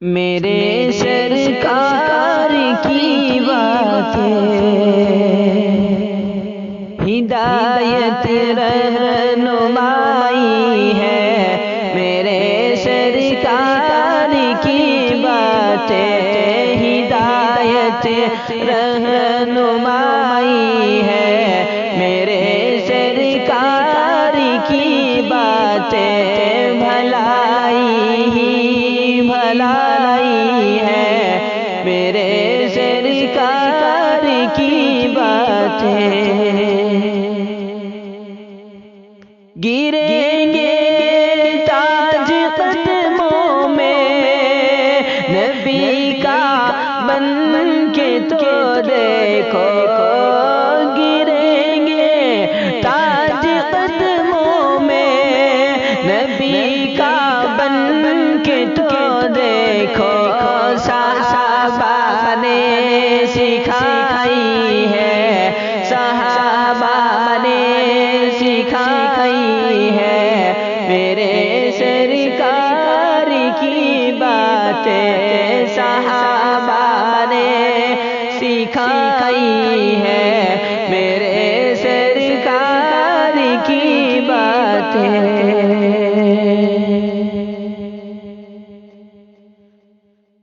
میرے سرکار کی باتیں ہدایت رہنمائی ہے، میرے سرکار کی باتیں ہدایت رہنمائی ہے، میرے سرکار کی باتیں بھلائی ہی بھلائی ہے، میرے سرکار کی باتیں گریں گے تاج قدموں میں نبی کا بن کے تو دیکھو، گریں گے تاج قدموں میں نبی کا بن کے تو دیکھو، صحابہ نے سکھائی ہے، صحابہ نے سکھائی ہے، میرے سرکار کی باتیں صحابہ نے سکھائی ہے، میرے سرکار کی باتیں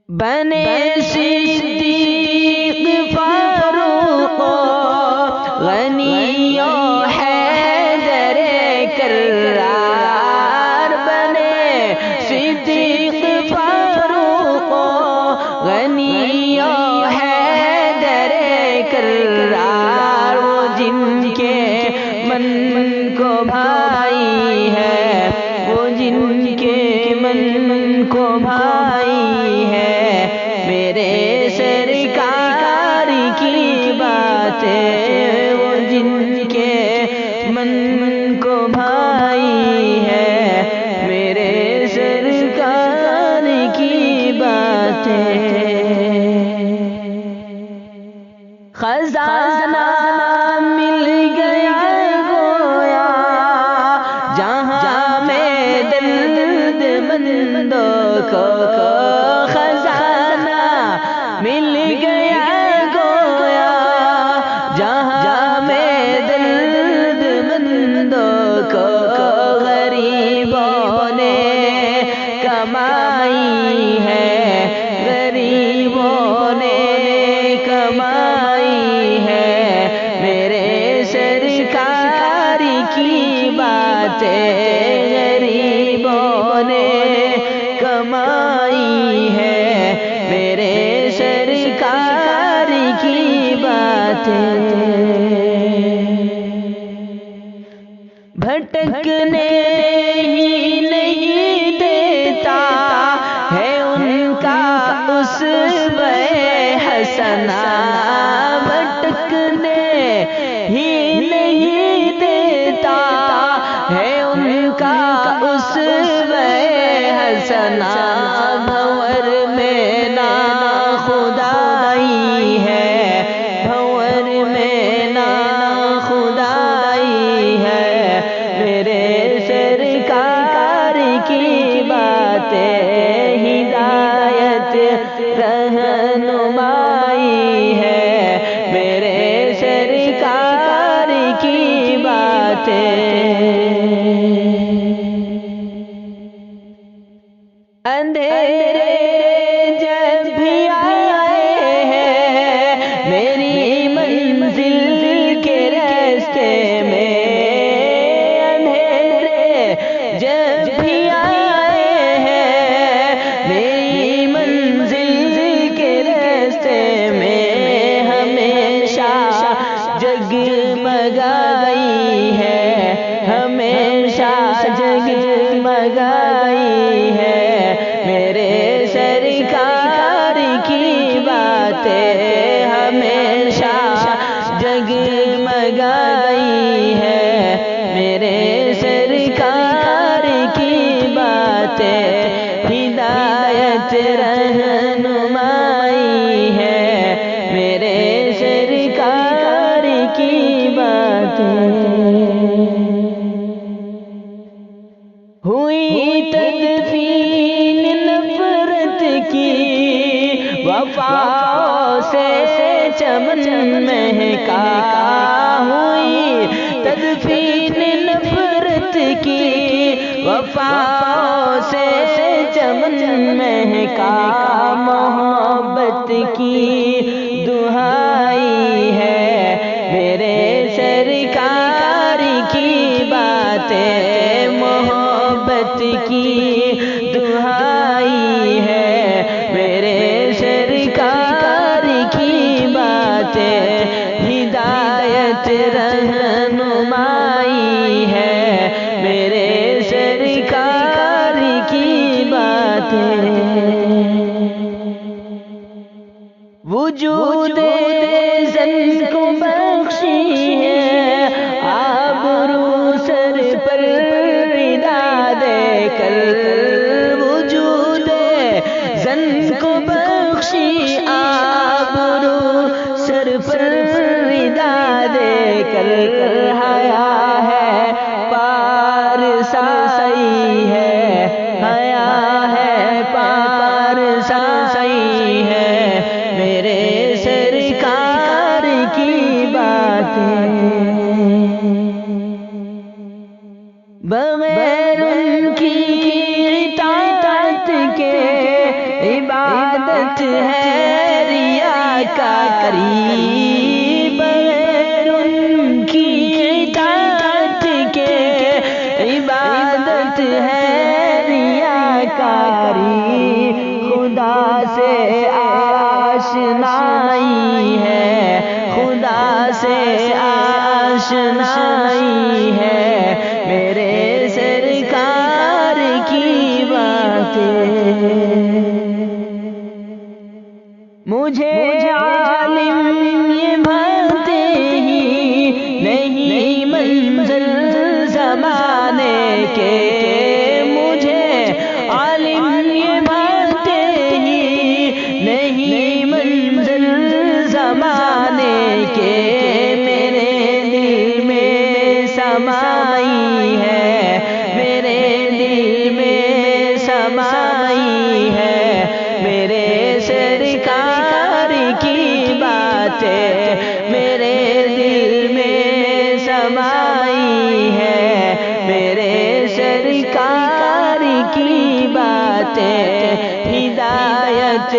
بنے صدیق فاروق غنی و حیدر کرار، بنے صدیق فاروق غنی و حیدر کرار، وہ جن کے من کو بھائی ہے، وہ جن کے من کو بھائی ہے، میرے سرکار کی باتیں وہ جن کے من کو بھائی ہے، میرے سرکار کی باتیں خزانہ مل گیا گویا جہاں میں درد مندوں کو، خزانہ مل گیا گویا جہاں میں درد مندوں کو، غریبوں نے کمائی ہے، غریبوں نے کمائی ہے، میرے سرکار کی باتیں غریبوں نے کمائی ہے، میرے سرکار کی باتیں بھٹکنے ہی نہیں دیتا ہے ان کا اسوہ حسنہ، بھٹکنے ہی نہیں دیتا ہے ان کا اسوہ حسنہ، بھنور میں نا خدائی ہے، بھنور میں نا خدائی ہے، میرے سرکار کی باتیں ہدایت رہنمائی ہے، میرے سرکار کی باتیں اندھیرے جب بھی آئے ہیں میری منزل کے راستے میں، اندھیرے جب بھی آئے ہیں میری منزل کے راستے وفا سے چمن مہکا ہوئی تدفین نفرت کی، وفا سے چمن مہکا محبت کی دہائی ہے، میرے سرکار کی باتیں محبت کی دہائی ہے، میرے سرکار کی باتیں ہدایت رہنمائی ہے، میرے سرکار کی باتیں وجود زن کو بخشی ہے، آبرو سر پر ردا دے کر، وجود زن کو بخشی آبرو سر پر ردا دے کر، حیا ہے پار سائی ہے، حیا ہے پار سائی ہے، میرے سرکار کی باتیں بغیر ان کی اطاعت کے عبادت ہے ریاکاری، بغیر ان کی اطاعت کے عبادت ہے ریاکاری، خدا سے آشنائی ہے، خدا سے آشنائی ہے، میرے سرکار کی باتیں مجھے عالم یہ بھانتے ہی نہیں منزل زمانے کے، مجھے عالم یہ بھانتے ہی نہیں منزل زمانے کے، میرے دل میں سمائی ہے، میرے دل میں سمائی ہے، میرے سرکار کی باتیں میرے دل میں سمائی ہے، میرے سرکار کی باتیں ہدایت